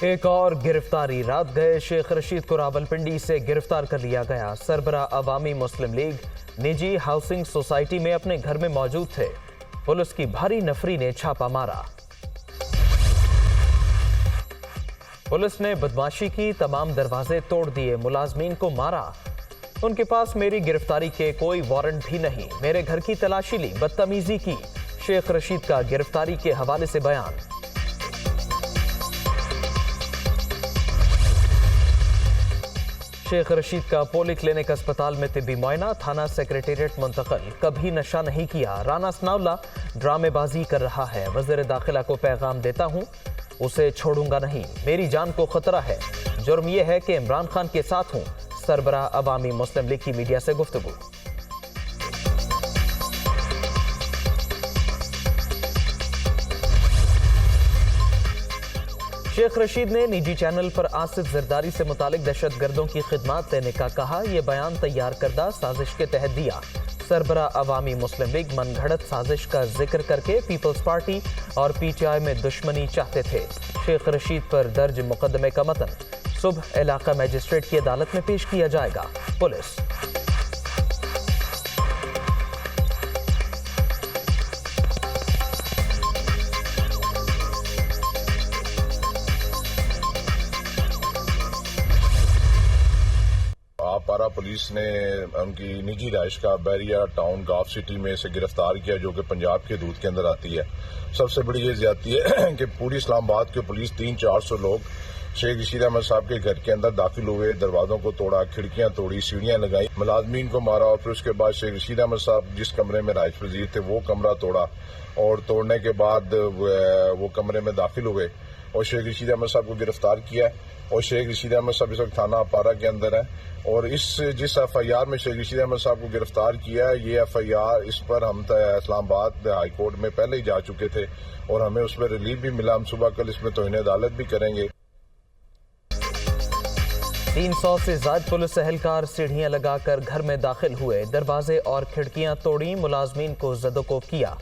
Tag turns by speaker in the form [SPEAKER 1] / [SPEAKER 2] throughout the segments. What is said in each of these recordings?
[SPEAKER 1] ایک اور گرفتاری رات گئے شیخ رشید کو راولپنڈی سے گرفتار کر لیا گیا۔ سربراہ عوامی مسلم لیگ نجی ہاؤسنگ سوسائٹی میں اپنے گھر میں موجود تھے۔ پولیس کی بھاری نفری نے چھاپا مارا۔ پولیس نے بدمعاشی کی، تمام دروازے توڑ دیے، ملازمین کو مارا۔ ان کے پاس میری گرفتاری کے کوئی وارنٹ بھی نہیں، میرے گھر کی تلاشی لی، بدتمیزی کی۔ شیخ رشید کا گرفتاری کے حوالے سے بیان۔ شیخ رشید کا پولی کلینک اسپتال میں طبی معائنہ، تھانہ سیکریٹریٹ منتقل۔ کبھی نشہ نہیں کیا، رانا ثناءاللہ ڈرامے بازی کر رہا ہے۔ وزیر داخلہ کو پیغام دیتا ہوں، اسے چھوڑوں گا نہیں، میری جان کو خطرہ ہے۔ جرم یہ ہے کہ عمران خان کے ساتھ ہوں۔ سربراہ عوامی مسلم لیگ کی میڈیا سے گفتگو۔ شیخ رشید نے نجی چینل پر آصف زرداری سے متعلق دہشت گردوں کی خدمات دینے کا کہا، یہ بیان تیار کردہ سازش کے تحت دیا۔ سربراہ عوامی مسلم لیگ من گھڑت سازش کا ذکر کر کے پیپلز پارٹی اور پی ٹی آئی میں دشمنی چاہتے تھے۔ شیخ رشید پر درج مقدمے کا متن صبح علاقہ میجسٹریٹ کی عدالت میں پیش کیا جائے گا۔ پولیس
[SPEAKER 2] پارا پولیس نے ان کی نجی رہائش کا بیریا ٹاؤن گاف سٹی میں سے گرفتار کیا، جو کہ پنجاب کے حدود کے اندر آتی ہے۔ سب سے بڑی یہ زیادتی ہے کہ پوری اسلام آباد کے پولیس 300-400 لوگ شیخ رشید احمد صاحب کے گھر کے اندر داخل ہوئے، دروازوں کو توڑا، کھڑکیاں توڑی، سیڑھیاں لگائی، ملازمین کو مارا، اور پھر اس کے بعد شیخ رشید احمد صاحب جس کمرے میں رہائش پذیر تھے وہ کمرہ توڑا، اور توڑنے کے بعد وہ کمرے میں داخل ہوئے اور شیخ رشید احمد صاحب کو گرفتار کیا۔ اور شیخ رشید احمد صاحب اس وقت تھانہ پارا کے اندر ہے، اور جس ایف آئی آر میں شیخ رشید احمد صاحب کو گرفتار کیا، یہ ایف آئی آر اس پر ہم اسلام آباد ہائی کورٹ میں پہلے ہی جا چکے تھے اور ہمیں اس میں ریلیف بھی ملا۔ ہم صبح کل اس میں توہین عدالت بھی کریں گے۔
[SPEAKER 1] 300 سے زائد پولیس اہلکار سیڑھیاں لگا کر گھر میں داخل ہوئے، دروازے اور کھڑکیاں توڑی، ملازمین کو زد و کوب کیا۔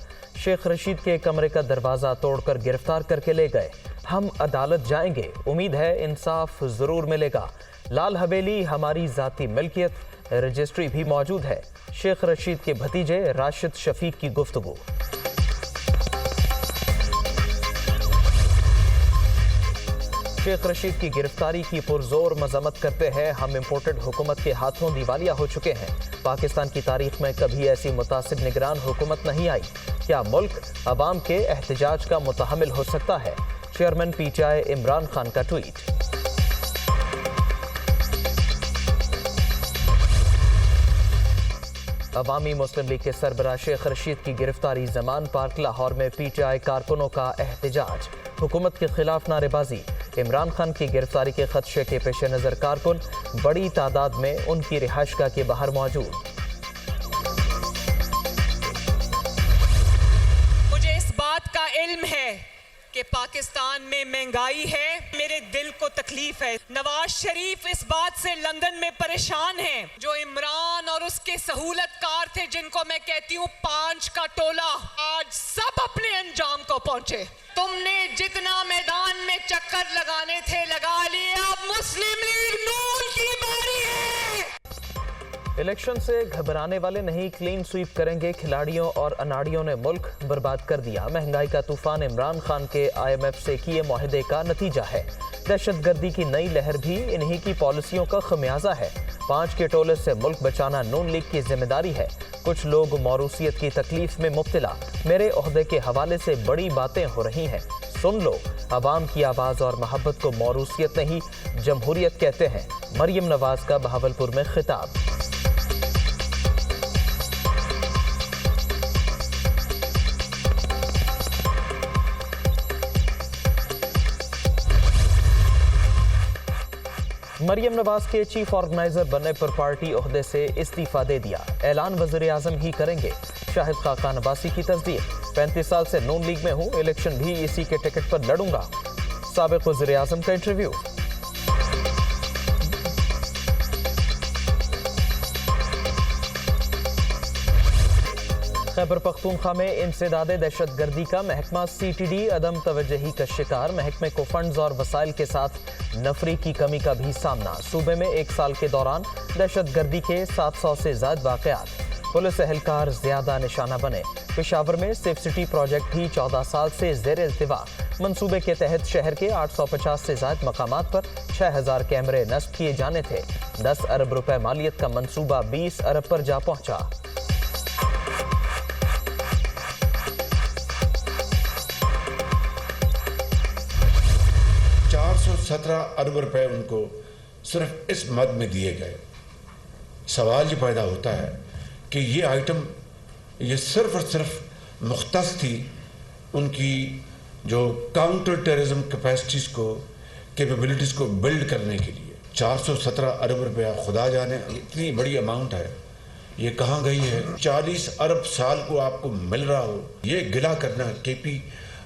[SPEAKER 1] شیخ رشید کے کمرے کا دروازہ توڑ کر گرفتار کر کے لے گئے۔ ہم عدالت جائیں گے، امید ہے انصاف ضرور ملے گا۔ لال حویلی ہماری ذاتی ملکیت، رجسٹری بھی موجود ہے۔ شیخ رشید کے بھتیجے راشد شفیق کی گفتگو۔ شیخ رشید کی گرفتاری کی پرزور مذمت کرتے ہیں، ہم امپورٹڈ حکومت کے ہاتھوں دیوالیہ ہو چکے ہیں۔ پاکستان کی تاریخ میں کبھی ایسی متعصب نگران حکومت نہیں آئی۔ کیا ملک عوام کے احتجاج کا متحمل ہو سکتا ہے؟ Chairman P T I Imran Khan کا ٹویٹ۔ عوامی مسلم لیگ کے سربراہ شیخ رشید کی گرفتاری، زمان پارک لاہور میں پی ٹی آئی کارکنوں کا احتجاج، حکومت کے خلاف نعرے بازی۔ عمران خان کی گرفتاری کے خدشے کے پیش نظر کارکن بڑی تعداد میں ان کی رہائش گاہ کے باہر موجود۔
[SPEAKER 3] مجھے اس بات کا علم ہے کہ پاکستان میں مہنگائی ہے، میرے دل کو تکلیف ہے۔ نواز شریف اس بات سے لندن میں پریشان ہیں، جو عمران اور اس کے سہولت کار تھے، جن کو میں کہتی ہوں 5 کا ٹولہ، آج سب اپنے انجام کو پہنچے۔ تم نے جتنا میدان میں چکر لگانے تھے لگا لیے، اب مسلم لیگ نون کی باری ہے۔
[SPEAKER 1] الیکشن سے گھبرانے والے نہیں، کلین سویپ کریں گے کھلاڑیوں اور اناڑیوں نے ملک برباد کر دیا۔ مہنگائی کا طوفان عمران خان کے آئی ایم ایف سے کیے معاہدے کا نتیجہ ہے۔ دہشت گردی کی نئی لہر بھی انہی کی پالیسیوں کا خمیازہ ہے۔ 5 کے ٹولے سے ملک بچانا نون لیگ کی ذمہ داری ہے۔ کچھ لوگ موروثیت کی تکلیف میں مبتلا، میرے عہدے کے حوالے سے بڑی باتیں ہو رہی ہیں، سن لو۔ عوام کی آواز اور محبت کو موروثیت نہیں جمہوریت کہتے ہیں۔ مریم نواز کا بہاولپور میں خطاب۔ مریم نواز کے چیف آرگنائزر بننے پر پارٹی عہدے سے استعفیٰ دے دیا، اعلان وزیر اعظم ہی کریں گے۔ شاہد خاقان عباسی کی تصدیق، 35 سال سے نون لیگ میں ہوں، الیکشن بھی اسی کے ٹکٹ پر لڑوں گا۔ سابق وزیر اعظم کا انٹرویو۔ खैबर पख्तूनख्वा में इंसदाद दहशत गर्दी का महकमा CTD अदम तवज्जही का शिकार। महकमे को फंड्स और वसाइल के साथ नफरी की कमी का भी सामना। सूबे में एक साल के दौरान दहशत गर्दी के 700 से ज्यादा वाक़यात। पुलिस एहलकार ज्यादा निशाना बने। पेशावर में सेफ सिटी प्रोजेक्ट भी 14 साल से ज़ेर इल्तिवा। मंसूबे के तहत शहर के 850 से ज्यादा मकामात पर 6000 कैमरे नस्ब किए जाने थे। 10 अरब रुपए मालियत का मंसूबा 20 अरब पर जा पहुंचा।
[SPEAKER 4] 417 अरब रुपए उनको सिर्फ इस मद में दिए गए। सवाल ये पैदा होता है कि ये आइटम ये सिर्फ और सिर्फ मुख्तस थी उनकी जो काउंटर टेररिज्म कैपेसिटीज़ को कैपेबिलिटीज़ को बिल्ड करने के लिए। 417 अरब रुपया खुदा जाने इतनी बड़ी अमाउंट है, ये कहाँ गई है। 40 अरब साल को आपको मिल रहा हो, ये गिला करना KP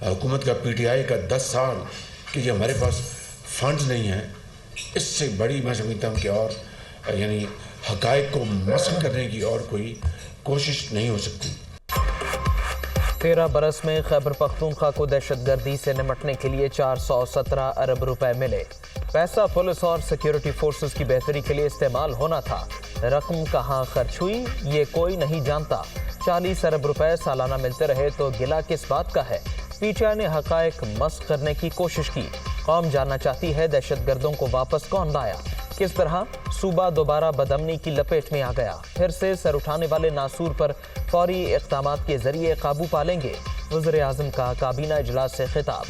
[SPEAKER 4] हुकूमत का PTI का 10 साल कि ये हमारे पास फंड्स नहीं हैं, इससे बड़ी मैं समझता हूँ कि और यानी हक़ाइक़ को मस्ख़ करने की और कोई कोशिश नहीं हो सकती।
[SPEAKER 1] 13 बरस में खैबर पख्तूनख्वा को दहशतगर्दी से निपटने के लिए 417 अरब रुपए मिले। पैसा पुलिस और सिक्योरिटी फोर्सेस की बेहतरी के लिए इस्तेमाल होना था। रकम कहाँ खर्च हुई ये कोई नहीं जानता। 40 अरब रुपए सालाना मिलते रहे तो गिला किस बात का है। PTI ने हक़ाइक़ मस्ख़ करने की कोशिश की। कौम जानना चाहती है दहशतगर्दों को वापस कौन लाया, किस तरह सूबा दोबारा बदअमनी की लपेट में आ गया। फिर से सर उठाने वाले नासूर पर फौरी इक़दामात के जरिए काबू पालेंगे। वज़ीर आज़म का काबीना इजलास से खिताब।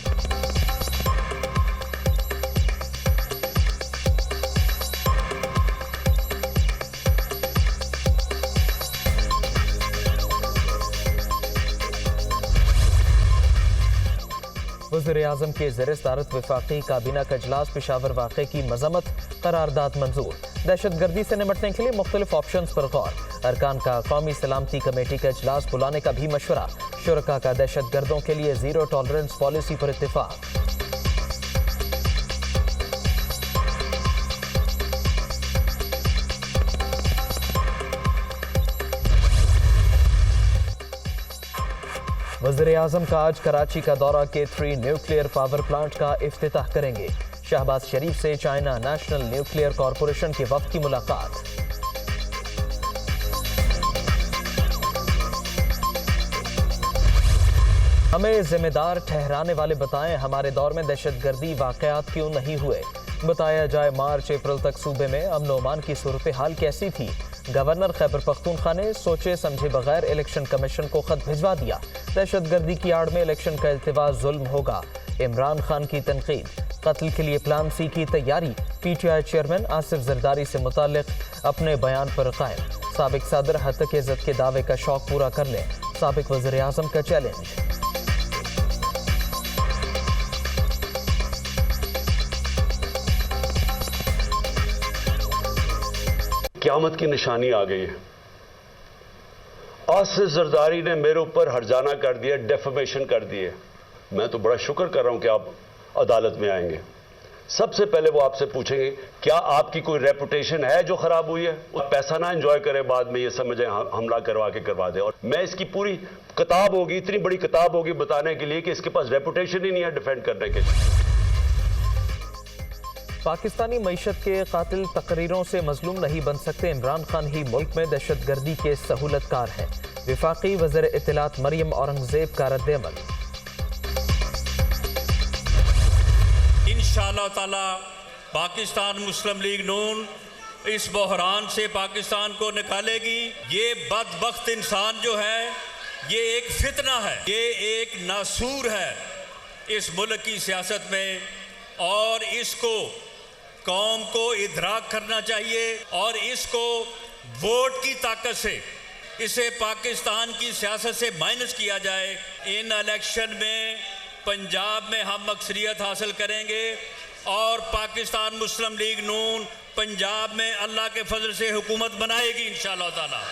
[SPEAKER 1] वज़ीर आज़म के ज़ेर सदारत वफाकी काबीना का इजलास। पेशावर वाक़े की मज़म्मत, करारदाद मंजूर। दहशतगर्दी से निपटने के लिए मुख्तलिफ ऑप्शंस पर गौर। अरकान का कौमी सलामती कमेटी का इजलास बुलाने का भी मशवरा। शुरका का दहशतगर्दों के लिए ज़ीरो टॉलरेंस पॉलिसी पर इत्तिफाक। वज़ीर आज़म का आज कराची का दौरा। K3 न्यूक्लियर पावर प्लांट का इफ्तिताह करेंगे। शहबाज शरीफ से चाइना नेशनल न्यूक्लियर कॉरपोरेशन के वफ़द की मुलाकात। हमें जिम्मेदार ठहराने वाले बताएं, हमारे दौर में दहशतगर्दी वाक़यात क्यों नहीं हुए। बताया जाए मार्च अप्रैल तक सूबे में अमन व अमान की सूरत हाल कैसी थी। गवर्नर खैबर पख्तूनख्वा ने सोचे समझे बगैर इलेक्शन कमीशन को खत भिजवा दिया। दहशतगर्दी की आड़ में इलेक्शन का इल्तिवा जुल्म होगा। इमरान खान की तनकीद। कत्ल के लिए प्लान C की तैयारी। PTI चेयरमैन आसिफ जरदारी से मुतालिक अपने बयान पर कायम। साबिक सदर हत्क इज़्ज़त के दावे का शौक पूरा कर लें। साबिक वज़ीर आज़म का चैलेंज।
[SPEAKER 5] क़यामत की निशानी आ गई है। आसिफ जरदारी ने मेरे ऊपर हर्जाना कर दिया, डेफेमेशन कर दिए। मैं तो बड़ा शुक्र कर रहा हूं कि आप अदालत में आएंगे। सबसे पहले वो आपसे पूछेंगे क्या आपकी कोई रेपुटेशन है जो खराब हुई है। वो पैसा ना एंजॉय करे, बाद में ये समझे हमला करवा के करवा दे। और मैं इसकी पूरी किताब होगी, इतनी बड़ी किताब होगी बताने के लिए कि इसके पास रेपुटेशन ही नहीं है डिफेंड करने के लिए।
[SPEAKER 1] पाकिस्तानी मईशत के कातिल तकरीरों से मजलूम नहीं बन सकते। इमरान खान ही मुल्क में दहशतगर्दी के सहूलतकार हैं। वफाकी वज़ीर इत्तलात मरियम औरंगज़ेब का रद्द-ए-अमल।
[SPEAKER 6] इंशाअल्लाह ताला पाकिस्तान मुस्लिम लीग नून इस बहरान से पाकिस्तान को निकालेगी। ये बदबख्त इंसान जो है ये एक फितना है, ये एक नासूर है इस मुल्क की सियासत में, और इसको कौम को इदराक करना चाहिए और इसको वोट की ताकत से इसे पाकिस्तान की सियासत से माइनस किया जाए। इन इलेक्शन में पंजाब में हम अक्सरियत हासिल करेंगे और पाकिस्तान मुस्लिम लीग नून पंजाब में अल्लाह के फजल से हुकूमत बनाएगी इंशाअल्लाह ताला।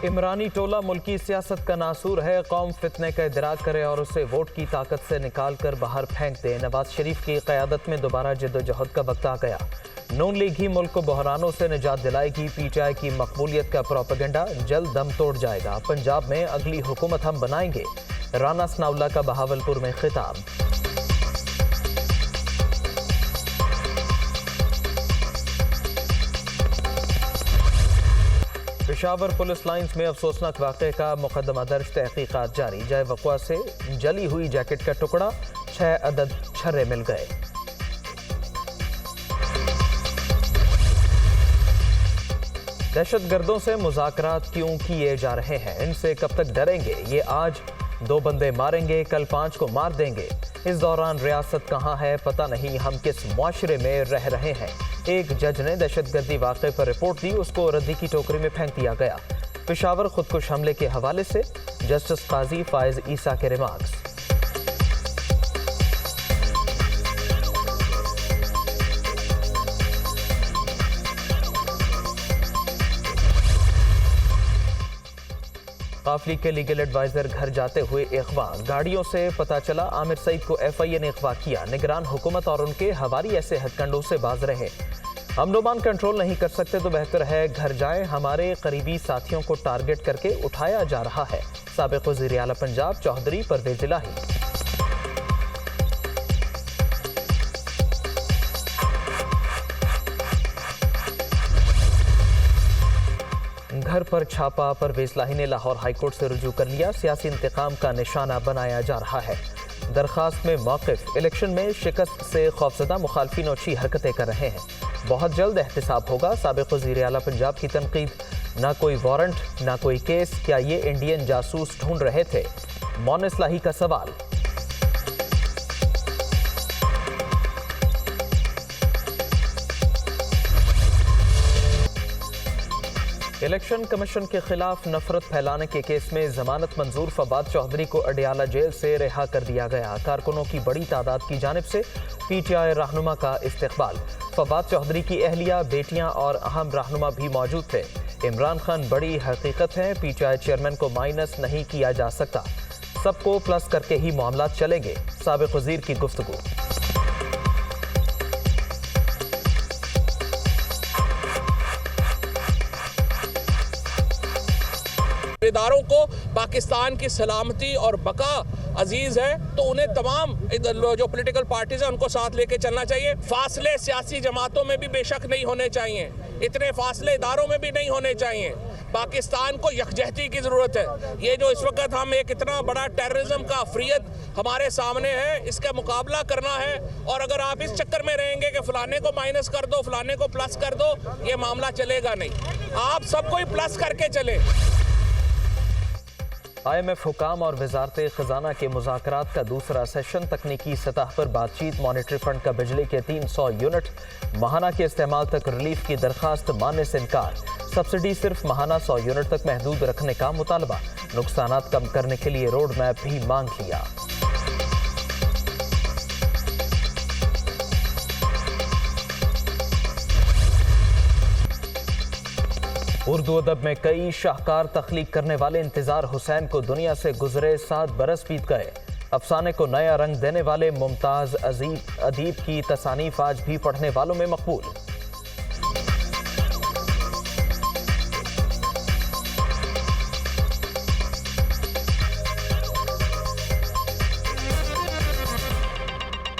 [SPEAKER 1] इमरानी टोला मुल्की सियासत का नासूर है। कौम फितने का इदराक करे और उसे वोट की ताकत से निकाल कर बाहर फेंक दे। नवाज शरीफ की क़यादत में दोबारा जद्दोजहद का वक्त आ गया। नून लीग ही मुल्क को बहरानों से निजात दिलाएगी। पीटीआई की मकबूलियत का प्रोपेगेंडा जल्द दम तोड़ जाएगा। पंजाब में अगली हुकूमत हम बनाएंगे। राना सनाउल्ला का बहावलपुर में खिताब। पेशावर पुलिस लाइंस में अफसोसनाक वाक़े का मुकदमा दर्ज, तहकीकात जारी। जय वक़्वा से जली हुई जैकेट का टुकड़ा, 6 अदद छर्रे मिल गए। दहशतगर्दों से मुज़ाकरात क्यों किए जा रहे हैं? इनसे कब तक डरेंगे? ये आज 2 बंदे मारेंगे, कल 5 को मार देंगे। इस दौरान रियासत कहाँ है पता नहीं, हम किस मुआशरे में रह रहे हैं। एक जज ने दहशतगर्दी वाक़े पर रिपोर्ट दी, उसको रद्दी की टोकरी में फेंक दिया गया। पेशावर खुदकुश हमले के हवाले से जस्टिस काजी फायज ईसा के रिमार्क्स। काफली के लीगल एडवाइजर घर जाते हुए अगवा, गाड़ियों से पता चला आमिर सईद को एफआईए ने अगवा किया। निगरान हुकूमत और उनके हवारी ऐसे हथकंडों से बाज रहे। हम लोबान कंट्रोल नहीं कर सकते तो बेहतर है घर जाएं। हमारे करीबी साथियों को टारगेट करके उठाया जा रहा है। साबिक वज़ीर आला पंजाब चौधरी परवेज इलाही। घर पर छापा, परवेज इलाही ने लाहौर हाईकोर्ट से रुजू कर लिया। सियासी इंतकाम का निशाना बनाया जा रहा है। दरखास्त में मौक़िफ़, इलेक्शन में शिकस्त से खौफजदा मुखालफिन अच्छी हरकतें कर रहे हैं। बहुत जल्द एहतिसाब होगा। साबिक वज़ीर आला पंजाब की तनकीद, ना कोई वारंट ना कोई केस, क्या ये इंडियन जासूस ढूंढ रहे थे? मोनिस इलाही का सवाल। इलेक्शन कमीशन के खिलाफ नफरत फैलाने के केस में जमानत मंजूर, फवाद चौधरी को अडियाला जेल से रिहा कर दिया गया। कारकुनों की बड़ी तादाद की जानिब से पीटीआई रहनुमा का इस्तकबाल। फवाद चौधरी की अहलिया, बेटियां और अहम रहनुमा भी मौजूद थे। इमरान खान बड़ी हकीकत है, पीटीआई चेयरमैन को माइनस नहीं किया जा सकता, सबको प्लस करके ही मामला चलेंगे। साबिक वजीर की गुफ्तगू।
[SPEAKER 7] इदारों को पाकिस्तान की सलामती और बका अजीज है तो उन्हें तमाम जो पॉलिटिकल पार्टीज हैं उनको साथ लेके चलना चाहिए। फासले सियासी जमातों में भी बेशक नहीं होने चाहिए, इतने फासले इदारों में भी नहीं होने चाहिए। पाकिस्तान को यकजहती की ज़रूरत है। ये जो इस वक्त हम एक इतना बड़ा टेररिज्म का अफरियत हमारे सामने है, इसका मुकाबला करना है। और अगर आप इस चक्कर में रहेंगे कि फलाने को माइनस कर दो, फलाने को प्लस कर दो, ये मामला चलेगा नहीं। आप सबको ही प्लस करके चले।
[SPEAKER 1] IMF हुकाम और वजारत खजाना के मुज़ाकरात का दूसरा सेशन, तकनीकी सतह पर बातचीत। मॉनेटरी फंड का बिजली के 300 यूनिट माहाना के इस्तेमाल तक रिलीफ की दरखास्त मानने से इनकार। सब्सिडी सिर्फ माहाना 100 यूनिट तक महदूद रखने का मुतालबा। नुकसानात कम करने के लिए रोड मैप भी मांग लिया। उर्दू अदब में कई शाहकार तख्लीक करने वाले इंतजार हुसैन को दुनिया से गुजरे 7 बरस बीत गए। अफसाने को नया रंग देने वाले मुमताज अदीब की तसानीफ आज भी पढ़ने वालों में मकबूल।